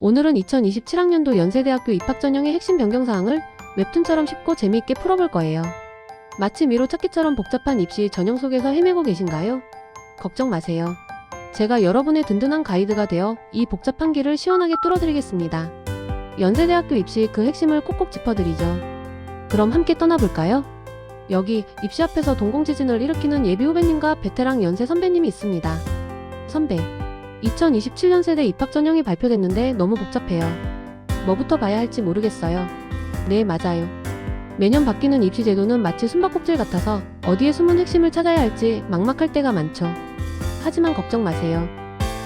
오늘은 2027학년도 연세대학교 입학전형의 핵심 변경사항을 웹툰처럼 쉽고 재미있게 풀어볼 거예요. 마치 미로 찾기처럼 복잡한 입시 전형 속에서 헤매고 계신가요? 걱정 마세요. 제가 여러분의 든든한 가이드가 되어 이 복잡한 길을 시원하게 뚫어드리겠습니다. 연세대학교 입시 그 핵심을 꼭꼭 짚어드리죠. 그럼 함께 떠나볼까요? 여기 입시 앞에서 동공지진을 일으키는 예비 후배님과 베테랑 연세 선배님이 있습니다. 선배, 2027년 세대 입학 전형이 발표됐는데 너무 복잡해요. 뭐부터 봐야 할지 모르겠어요. 네, 맞아요. 매년 바뀌는 입시 제도는 마치 숨바꼭질 같아서 어디에 숨은 핵심을 찾아야 할지 막막할 때가 많죠. 하지만 걱정 마세요.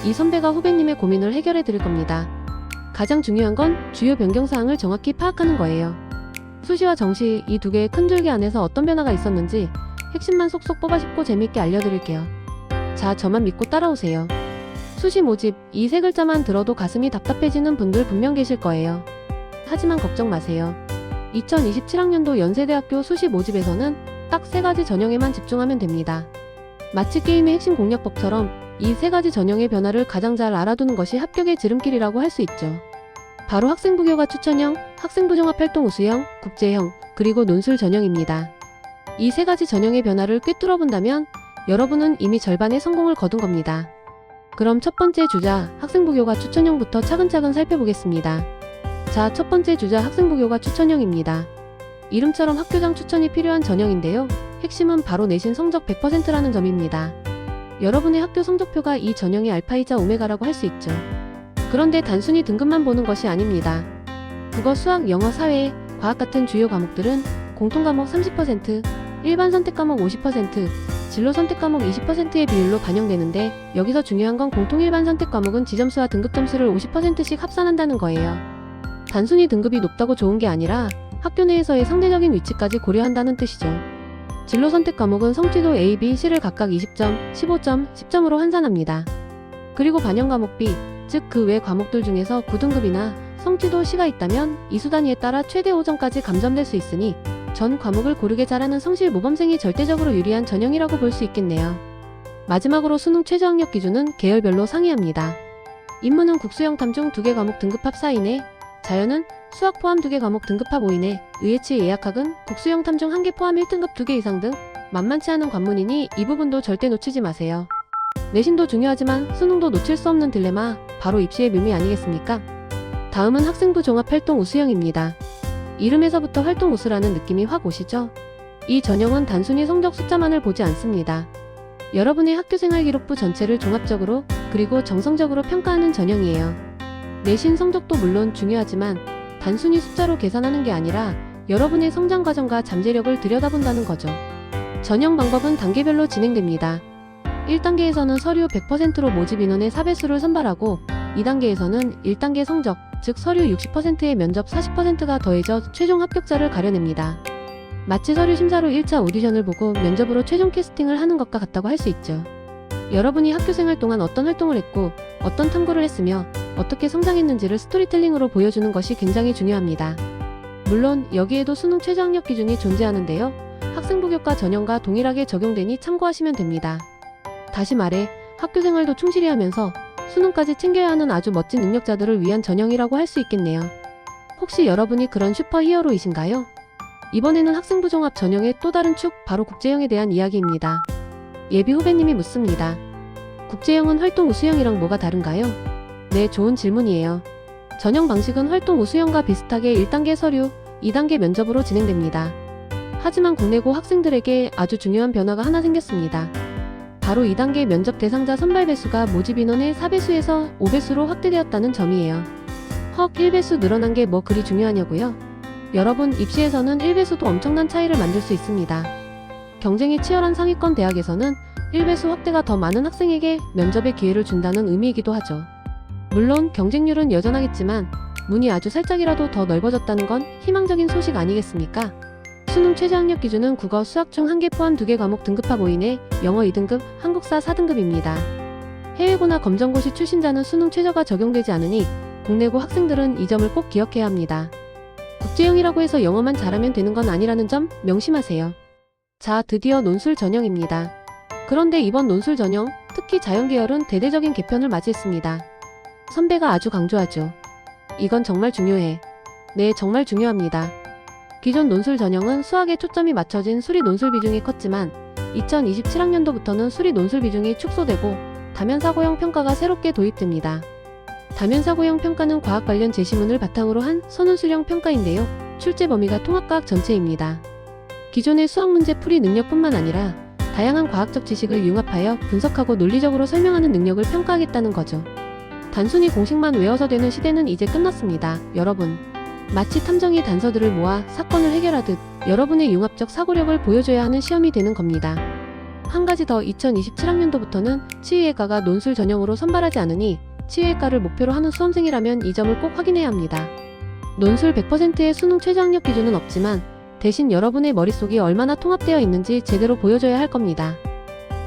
이 선배가 후배님의 고민을 해결해 드릴 겁니다. 가장 중요한 건 주요 변경사항을 정확히 파악하는 거예요. 수시와 정시 이 두 개의 큰 줄기 안에서 어떤 변화가 있었는지 핵심만 쏙쏙 뽑아 짚고 재밌게 알려드릴게요. 자, 저만 믿고 따라오세요. 수시 모집, 이 세 글자만 들어도 가슴이 답답해지는 분들 분명 계실 거예요. 하지만 걱정 마세요. 2027학년도 연세대학교 수시 모집에서는 딱 세 가지 전형에만 집중하면 됩니다. 마치 게임의 핵심 공략법처럼 이 세 가지 전형의 변화를 가장 잘 알아두는 것이 합격의 지름길이라고 할 수 있죠. 바로 학생부 교과 추천형, 학생부 종합활동 우수형, 국제형, 그리고 논술 전형입니다. 이 세 가지 전형의 변화를 꿰뚫어 본다면 여러분은 이미 절반의 성공을 거둔 겁니다. 그럼 첫 번째 주자, 학생부 교과 추천형부터 차근차근 살펴보겠습니다. 자, 첫 번째 주자 학생부 교과 추천형입니다. 이름처럼 학교장 추천이 필요한 전형인데요. 핵심은 바로 내신 성적 100%라는 점입니다. 여러분의 학교 성적표가 이 전형의 알파이자 오메가라고 할 수 있죠. 그런데 단순히 등급만 보는 것이 아닙니다. 국어, 수학, 영어, 사회, 과학 같은 주요 과목들은 공통과목 30%, 일반 선택과목 50%, 진로 선택과목 20%의 비율로 반영되는데 여기서 중요한 건 공통 일반 선택과목은 지점수와 등급점수를 50%씩 합산한다는 거예요. 단순히 등급이 높다고 좋은 게 아니라 학교 내에서의 상대적인 위치까지 고려한다는 뜻이죠. 진로 선택 과목은 성취도 A, B, C를 각각 20점, 15점, 10점으로 환산합니다. 그리고 반영 과목 B, 즉 그 외 과목들 중에서 9등급이나 성취도 C가 있다면 이수 단위에 따라 최대 5점까지 감점될 수 있으니 전 과목을 고르게 잘하는 성실 모범생이 절대적으로 유리한 전형이라고 볼 수 있겠네요. 마지막으로 수능 최저학력 기준은 계열별로 상이합니다. 인문은 국수형 탐 중 2개 과목 등급합 4 이내, 자연은 수학 포함 2개 과목 등급합 5 이내, 의예치 예약학은 국수형 탐 중 1개 포함 1등급 2개 이상 등 만만치 않은 관문이니 이 부분도 절대 놓치지 마세요. 내신도 중요하지만 수능도 놓칠 수 없는 딜레마, 바로 입시의 묘미 아니겠습니까? 다음은 학생부 종합활동 우수형입니다. 이름에서부터 활동 우수라는 느낌이 확 오시죠? 이 전형은 단순히 성적 숫자만을 보지 않습니다. 여러분의 학교생활 기록부 전체를 종합적으로 그리고 정성적으로 평가하는 전형이에요. 내신 성적도 물론 중요하지만 단순히 숫자로 계산하는 게 아니라 여러분의 성장 과정과 잠재력을 들여다본다는 거죠. 전형 방법은 단계별로 진행됩니다. 1단계에서는 서류 100%로 모집 인원의 4배수를 선발하고 2단계에서는 1단계 성적, 즉 서류 60%의 면접 40%가 더해져 최종 합격자를 가려냅니다. 마치 서류 심사로 1차 오디션을 보고 면접으로 최종 캐스팅을 하는 것과 같다고 할 수 있죠. 여러분이 학교생활 동안 어떤 활동을 했고 어떤 탐구를 했으며 어떻게 성장했는지를 스토리텔링으로 보여주는 것이 굉장히 중요합니다. 물론 여기에도 수능 최저학력 기준이 존재하는데요. 학생부 교과 전형과 동일하게 적용되니 참고하시면 됩니다. 다시 말해 학교생활도 충실히 하면서 수능까지 챙겨야 하는 아주 멋진 능력자들을 위한 전형이라고 할 수 있겠네요. 혹시 여러분이 그런 슈퍼히어로이신가요? 이번에는 학생부 종합 전형의 또 다른 축, 바로 국제형에 대한 이야기입니다. 예비 후배님이 묻습니다. 국제형은 활동 우수형이랑 뭐가 다른가요? 네, 좋은 질문이에요. 전형 방식은 활동 우수형과 비슷하게 1단계 서류, 2단계 면접으로 진행됩니다. 하지만 국내고 학생들에게 아주 중요한 변화가 하나 생겼습니다. 바로 2단계 면접 대상자 선발 배수가 모집 인원의 4배수에서 5배수로 확대되었다는 점이에요. 헉, 1배수 늘어난 게 뭐 그리 중요하냐고요? 여러분, 입시에서는 1배수도 엄청난 차이를 만들 수 있습니다. 경쟁이 치열한 상위권 대학에서는 1배수 확대가 더 많은 학생에게 면접의 기회를 준다는 의미이기도 하죠. 물론 경쟁률은 여전하겠지만 문이 아주 살짝이라도 더 넓어졌다는 건 희망적인 소식 아니겠습니까? 수능 최저학력 기준은 국어, 수학 중 1개 포함 2개 과목 등급합 5 이내, 영어 2등급, 한국사 4등급입니다. 해외고나 검정고시 출신자는 수능 최저가 적용되지 않으니 국내고 학생들은 이 점을 꼭 기억해야 합니다. 국제형이라고 해서 영어만 잘하면 되는 건 아니라는 점 명심하세요. 자, 드디어 논술 전형입니다. 그런데 이번 논술 전형, 특히 자연계열은 대대적인 개편을 맞이했습니다. 선배가 아주 강조하죠. 이건 정말 중요해. 네, 정말 중요합니다. 기존 논술 전형은 수학에 초점이 맞춰진 수리 논술 비중이 컸지만 2027학년도부터는 수리 논술 비중이 축소되고 다면사고형 평가가 새롭게 도입됩니다. 다면사고형 평가는 과학 관련 제시문을 바탕으로 한 선논술형 평가인데요. 출제 범위가 통합과학 전체입니다. 기존의 수학 문제 풀이 능력뿐만 아니라 다양한 과학적 지식을 융합하여 분석하고 논리적으로 설명하는 능력을 평가하겠다는 거죠. 단순히 공식만 외워서 되는 시대는 이제 끝났습니다. 여러분, 마치 탐정이 단서들을 모아 사건을 해결하듯 여러분의 융합적 사고력을 보여줘야 하는 시험이 되는 겁니다. 한 가지 더, 2027학년도부터는 치의학과가 논술 전형으로 선발하지 않으니 치의학과를 목표로 하는 수험생이라면 이 점을 꼭 확인해야 합니다. 논술 100%의 수능 최저학력 기준은 없지만 대신 여러분의 머릿속이 얼마나 통합되어 있는지 제대로 보여줘야 할 겁니다.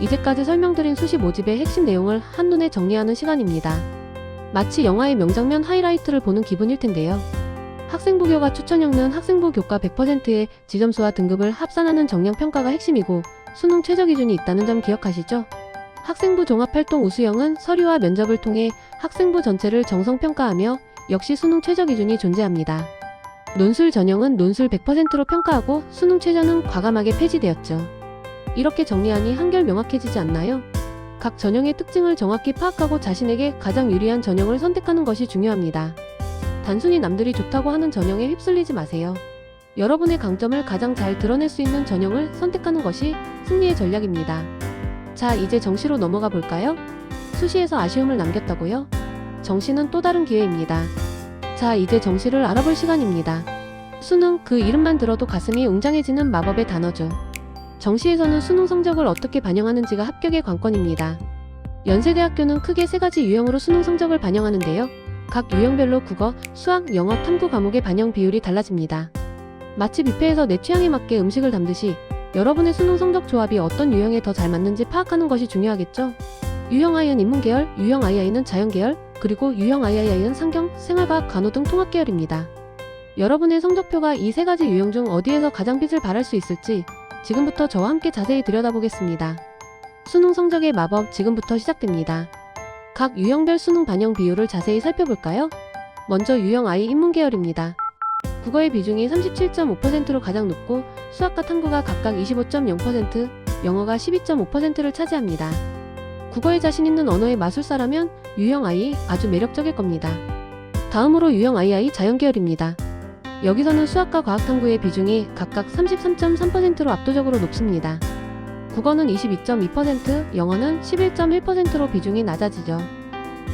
이제까지 설명드린 수시 모집의 핵심 내용을 한눈에 정리하는 시간입니다. 마치 영화의 명장면 하이라이트를 보는 기분일 텐데요. 학생부 교과 추천형은 학생부 교과 100%의 지점수와 등급을 합산하는 정량평가가 핵심이고 수능 최저 기준이 있다는 점 기억하시죠? 학생부 종합활동 우수형은 서류와 면접을 통해 학생부 전체를 정성평가하며 역시 수능 최저 기준이 존재합니다. 논술 전형은 논술 100%로 평가하고 수능 최저는 과감하게 폐지되었죠. 이렇게 정리하니 한결 명확해지지 않나요? 각 전형의 특징을 정확히 파악하고 자신에게 가장 유리한 전형을 선택하는 것이 중요합니다. 단순히 남들이 좋다고 하는 전형에 휩쓸리지 마세요. 여러분의 강점을 가장 잘 드러낼 수 있는 전형을 선택하는 것이 승리의 전략입니다. 자, 이제 정시로 넘어가 볼까요? 수시에서 아쉬움을 남겼다고요? 정시는 또 다른 기회입니다. 자, 이제 정시를 알아볼 시간입니다. 수능, 그 이름만 들어도 가슴이 웅장해지는 마법의 단어죠. 정시에서는 수능 성적을 어떻게 반영하는지가 합격의 관건입니다. 연세대학교는 크게 세 가지 유형으로 수능 성적을 반영하는데요. 각 유형별로 국어, 수학, 영어, 탐구 과목의 반영 비율이 달라집니다. 마치 뷔페에서 내 취향에 맞게 음식을 담듯이 여러분의 수능 성적 조합이 어떤 유형에 더 잘 맞는지 파악하는 것이 중요하겠죠. 유형 I은 인문계열, 유형 II는 자연계열, 그리고 유형 III은 상경, 생활과학, 간호 등 통합계열입니다. 여러분의 성적표가 이 세 가지 유형 중 어디에서 가장 빛을 발할 수 있을지 지금부터 저와 함께 자세히 들여다보겠습니다. 수능 성적의 마법, 지금부터 시작됩니다. 각 유형별 수능 반영 비율을 자세히 살펴볼까요? 먼저 유형 I 인문계열입니다. 국어의 비중이 37.5%로 가장 높고 수학과 탐구가 각각 25.0%, 영어가 12.5%를 차지합니다. 국어에 자신 있는 언어의 마술사라면 유형 I 아주 매력적일 겁니다. 다음으로 유형 II 자연계열입니다. 여기서는 수학과 과학탐구의 비중이 각각 33.3%로 압도적으로 높습니다. 국어는 22.2%, 영어는 11.1%로 비중이 낮아지죠.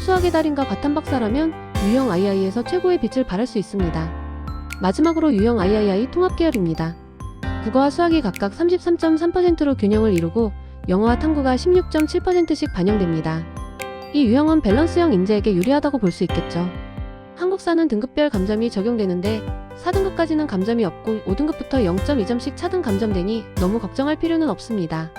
수학의 달인과 과탐 박사라면 유형 II에서 최고의 빛을 발할 수 있습니다. 마지막으로 유형 III 통합계열입니다. 국어와 수학이 각각 33.3%로 균형을 이루고 영어와 탐구가 16.7%씩 반영됩니다. 이 유형은 밸런스형 인재에게 유리하다고 볼 수 있겠죠. 한국사는 등급별 감점이 적용되는데 4등급까지는 감점이 없고 5등급부터 0.2점씩 차등 감점되니 너무 걱정할 필요는 없습니다.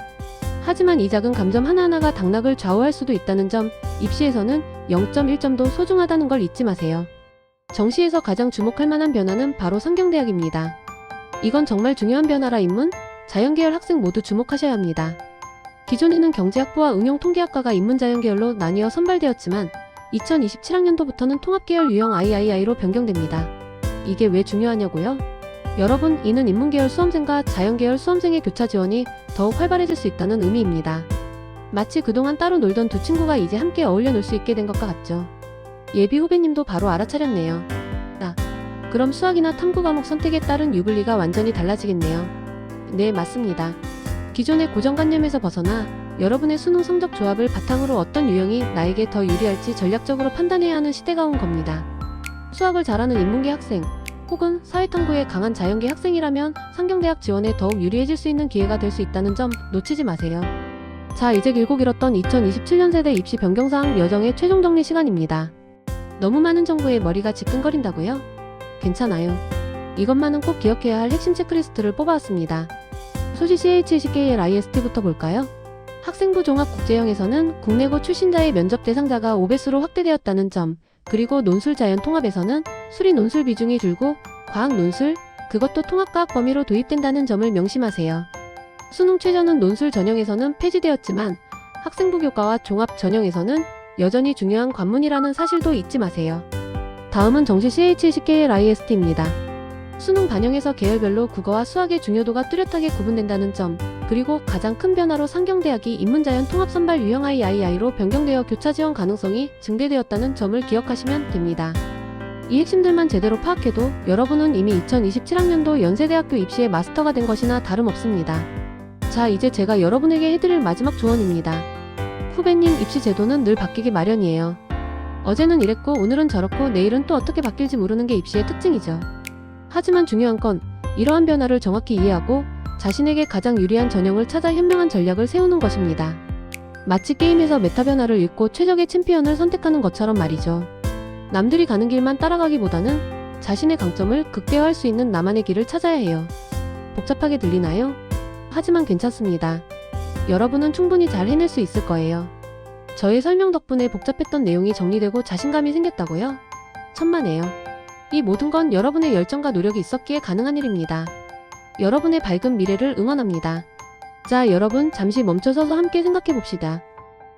하지만 이 작은 감점 하나하나가 당락을 좌우할 수도 있다는 점, 입시에서는 0.1점도 소중하다는 걸 잊지 마세요. 정시에서 가장 주목할 만한 변화는 바로 상경대학입니다. 이건 정말 중요한 변화라 인문, 자연계열 학생 모두 주목하셔야 합니다. 기존에는 경제학부와 응용통계학과가 인문자연계열로 나뉘어 선발되었지만 2027학년도부터는 통합계열 유형 III로 변경됩니다. 이게 왜 중요하냐고요? 여러분, 이는 인문계열 수험생과 자연계열 수험생의 교차 지원이 더욱 활발해질 수 있다는 의미입니다. 마치 그동안 따로 놀던 두 친구가 이제 함께 어울려 놀 수 있게 된 것과 같죠. 예비 후배님도 바로 알아차렸네요. 그럼 수학이나 탐구 과목 선택에 따른 유불리가 완전히 달라지겠네요. 네, 맞습니다. 기존의 고정관념에서 벗어나 여러분의 수능 성적 조합을 바탕으로 어떤 유형이 나에게 더 유리할지 전략적으로 판단해야 하는 시대가 온 겁니다. 수학을 잘하는 인문계 학생, 혹은 사회탐구에 강한 자연계 학생이라면 상경대학 지원에 더욱 유리해질 수 있는 기회가 될 수 있다는 점 놓치지 마세요. 자, 이제 길고 길었던 2027년 세대 입시 변경사항 여정의 최종 정리 시간입니다. 너무 많은 정보에 머리가 지끈거린다고요? 괜찮아요. 이것만은 꼭 기억해야 할 핵심 체크리스트를 뽑아왔습니다. 수시 CHSKLIST부터 볼까요? 학생부 종합국제형에서는 국내고 출신자의 면접 대상자가 5배수로 확대되었다는 점, 그리고 논술 자연 통합에서는 수리 논술 비중이 줄고 과학 논술, 그것도 통합과학 범위로 도입된다는 점을 명심하세요. 수능 최저는 논술 전형에서는 폐지되었지만 학생부 교과와 종합 전형에서는 여전히 중요한 관문이라는 사실도 잊지 마세요. 다음은 정시 CH20KLIST입니다. 수능 반영에서 계열별로 국어와 수학의 중요도가 뚜렷하게 구분된다는 점, 그리고 가장 큰 변화로 상경대학이 인문자연 통합선발 유형 III로 변경되어 교차 지원 가능성이 증대되었다는 점을 기억하시면 됩니다. 이 핵심들만 제대로 파악해도 여러분은 이미 2027학년도 연세대학교 입시에 마스터가 된 것이나 다름없습니다. 자, 이제 제가 여러분에게 해드릴 마지막 조언입니다. 후배님, 입시 제도는 늘 바뀌기 마련이에요. 어제는 이랬고 오늘은 저렇고 내일은 또 어떻게 바뀔지 모르는 게 입시의 특징이죠. 하지만 중요한 건 이러한 변화를 정확히 이해하고 자신에게 가장 유리한 전형을 찾아 현명한 전략을 세우는 것입니다. 마치 게임에서 메타 변화를 읽고 최적의 챔피언을 선택하는 것처럼 말이죠. 남들이 가는 길만 따라가기보다는 자신의 강점을 극대화할 수 있는 나만의 길을 찾아야 해요. 복잡하게 들리나요? 하지만 괜찮습니다. 여러분은 충분히 잘 해낼 수 있을 거예요. 저의 설명 덕분에 복잡했던 내용이 정리되고 자신감이 생겼다고요? 천만에요. 이 모든 건 여러분의 열정과 노력이 있었기에 가능한 일입니다. 여러분의 밝은 미래를 응원합니다. 자, 여러분 잠시 멈춰서서 함께 생각해 봅시다.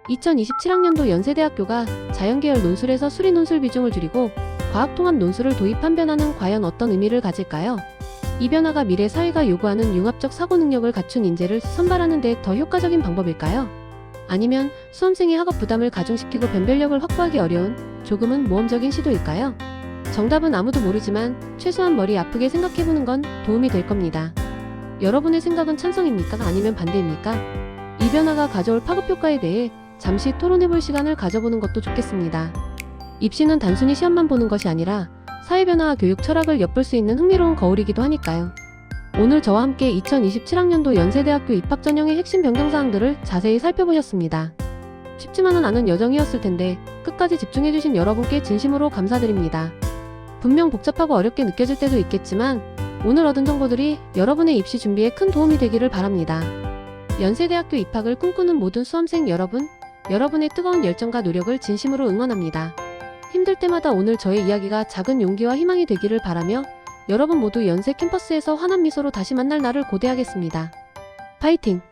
2027학년도 연세대학교가 자연계열 논술에서 수리 논술 비중을 줄이고 과학통합 논술을 도입한 변화는 과연 어떤 의미를 가질까요? 이 변화가 미래 사회가 요구하는 융합적 사고 능력을 갖춘 인재를 선발하는 데 더 효과적인 방법일까요? 아니면 수험생의 학업 부담을 가중시키고 변별력을 확보하기 어려운 조금은 모험적인 시도일까요? 정답은 아무도 모르지만 최소한 머리 아프게 생각해보는 건 도움이 될 겁니다. 여러분의 생각은 찬성입니까? 아니면 반대입니까? 이 변화가 가져올 파급효과에 대해 잠시 토론해볼 시간을 가져보는 것도 좋겠습니다. 입시는 단순히 시험만 보는 것이 아니라 사회변화와 교육 철학을 엿볼 수 있는 흥미로운 거울이기도 하니까요. 오늘 저와 함께 2027학년도 연세대학교 입학 전형의 핵심 변경사항들을 자세히 살펴보셨습니다. 쉽지만은 않은 여정이었을 텐데 끝까지 집중해주신 여러분께 진심으로 감사드립니다. 분명 복잡하고 어렵게 느껴질 때도 있겠지만 오늘 얻은 정보들이 여러분의 입시 준비에 큰 도움이 되기를 바랍니다. 연세대학교 입학을 꿈꾸는 모든 수험생 여러분, 여러분의 뜨거운 열정과 노력을 진심으로 응원합니다. 힘들 때마다 오늘 저의 이야기가 작은 용기와 희망이 되기를 바라며 여러분 모두 연세 캠퍼스에서 환한 미소로 다시 만날 날을 고대하겠습니다. 파이팅!